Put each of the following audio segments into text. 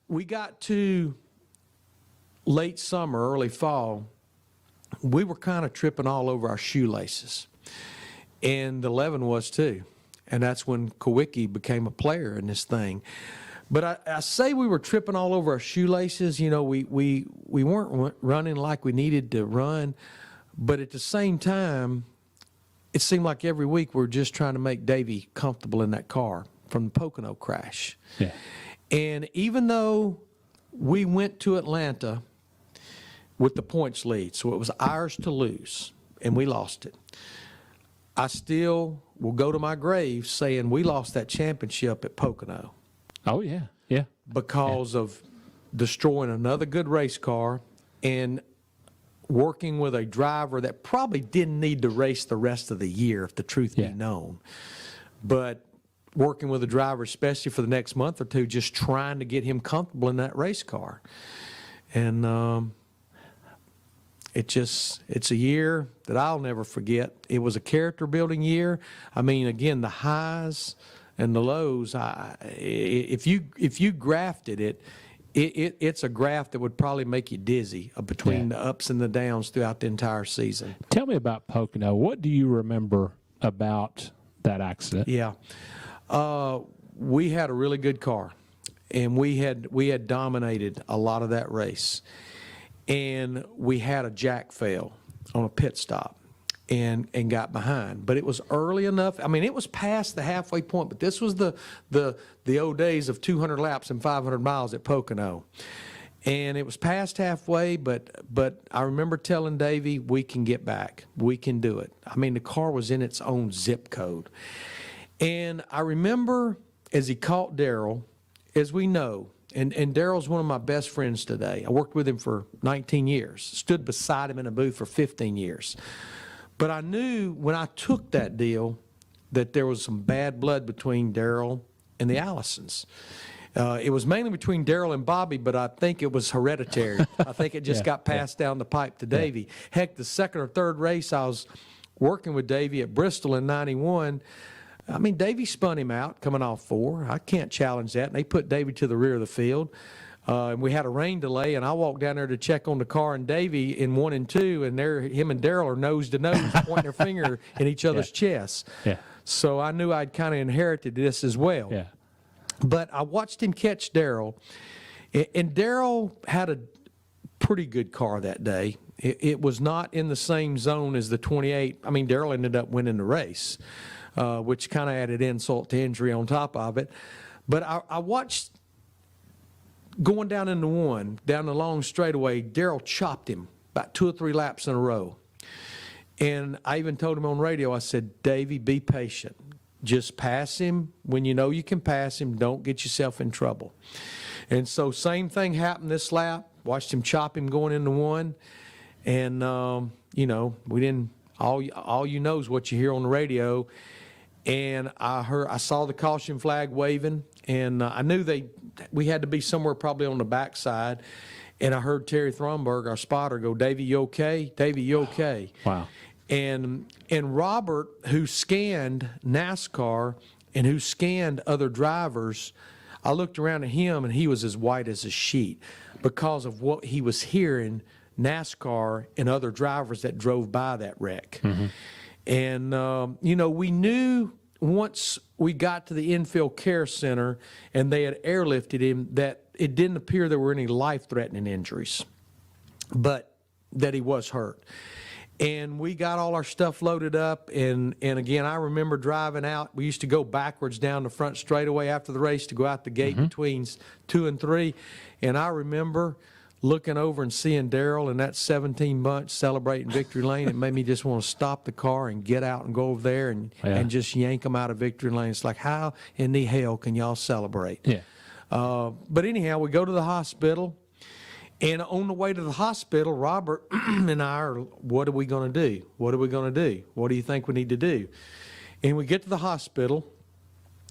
we got to late summer, early fall, we were kind of tripping all over our shoelaces. And the 11 was too. And that's when Kawicki became a player in this thing. But I say we were tripping all over our shoelaces. You know, we weren't running like we needed to run. But at the same time, it seemed like every week we were just trying to make Davey comfortable in that car from the Pocono crash. Yeah. And even though we went to Atlanta with the points lead, so it was ours to lose, and we lost it, I still will go to my grave saying we lost that championship at Pocono. Oh, yeah, yeah. Because of destroying another good race car and working with a driver that probably didn't need to race the rest of the year, if the truth be known. But working with a driver, especially for the next month or two, just trying to get him comfortable in that race car. And it's a year that I'll never forget. It was a character-building year. I mean, again, the highs and the lows, if you graphed it's a graph that would probably make you dizzy between the ups and the downs throughout the entire season. Tell me about Pocono. What do you remember about that accident? Yeah. We had a really good car, and we had dominated a lot of that race. And we had a jack fail on a pit stop and got behind. But it was early enough. I mean, it was past the halfway point, but this was the old days of 200 laps and 500 miles at Pocono. And it was past halfway, but I remember telling Davey, we can get back. We can do it. I mean, the car was in its own zip code. And I remember as he caught Darrell, as we know, and Darrell's one of my best friends today. I worked with him for 19 years, stood beside him in a booth for 15 years. But I knew when I took that deal that there was some bad blood between Darrell and the Allisons. It was mainly between Darrell and Bobby, but I think it was hereditary. I think it just got passed down the pipe to Davey. Heck, the second or third race I was working with Davey at Bristol in '91, I mean, Davey spun him out coming off 4. I can't challenge that. And they put Davey to the rear of the field. And we had a rain delay, and I walked down there to check on the car and Davey in 1 and 2, and him and Darrell are nose to nose, pointing their finger in each other's chests. Yeah. So I knew I'd kind of inherited this as well. Yeah. But I watched him catch Darrell, and Darrell had a pretty good car that day. It was not in the same zone as the 28. I mean, Darrell ended up winning the race, which kind of added insult to injury on top of it. But I watched going down into 1, down the long straightaway, Darrell chopped him about 2 or 3 laps in a row. And I even told him on radio, I said, Davey, be patient. Just pass him when you know you can pass him. Don't get yourself in trouble. And so same thing happened this lap. Watched him chop him going into 1. And, you know, we didn't, all you know is what you hear on the radio. And I saw the caution flag waving, and I knew we had to be somewhere probably on the backside. And I heard Terry Thronberg, our spotter, go, Davey, you okay? Davey, you okay? Wow. And Robert, who scanned NASCAR and who scanned other drivers, I looked around at him, and he was as white as a sheet because of what he was hearing NASCAR and other drivers that drove by that wreck. Mm-hmm. And, you know, we knew once we got to the infield care center and they had airlifted him that it didn't appear there were any life-threatening injuries, but that he was hurt. And we got all our stuff loaded up, and again, I remember driving out. We used to go backwards down the front straightaway after the race to go out the gate between 2 and 3, and I remember looking over and seeing Darrell and that 17 bunch celebrating Victory Lane. It made me just want to stop the car and get out and go over there and just yank them out of Victory Lane. It's like, how in the hell can y'all celebrate? Yeah. But anyhow, we go to the hospital. And on the way to the hospital, Robert and I are, what are we going to do? What are we going to do? What do you think we need to do? And we get to the hospital,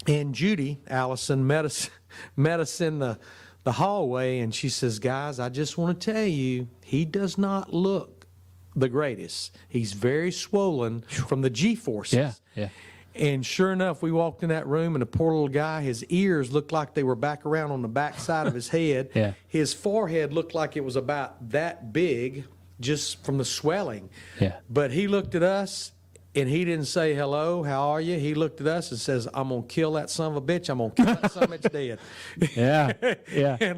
and Judy Allison met us in the hallway, and she says, guys, I just want to tell you, he does not look the greatest. He's very swollen from the G-forces. Yeah. And sure enough, we walked in that room, and the poor little guy, his ears looked like they were back around on the back side of his head. Yeah. His forehead looked like it was about that big just from the swelling. Yeah. But he looked at us, and he didn't say, hello, how are you? He looked at us and says, I'm going to kill that son of a bitch. I'm going to kill that son of a bitch dead. Yeah. Yeah. And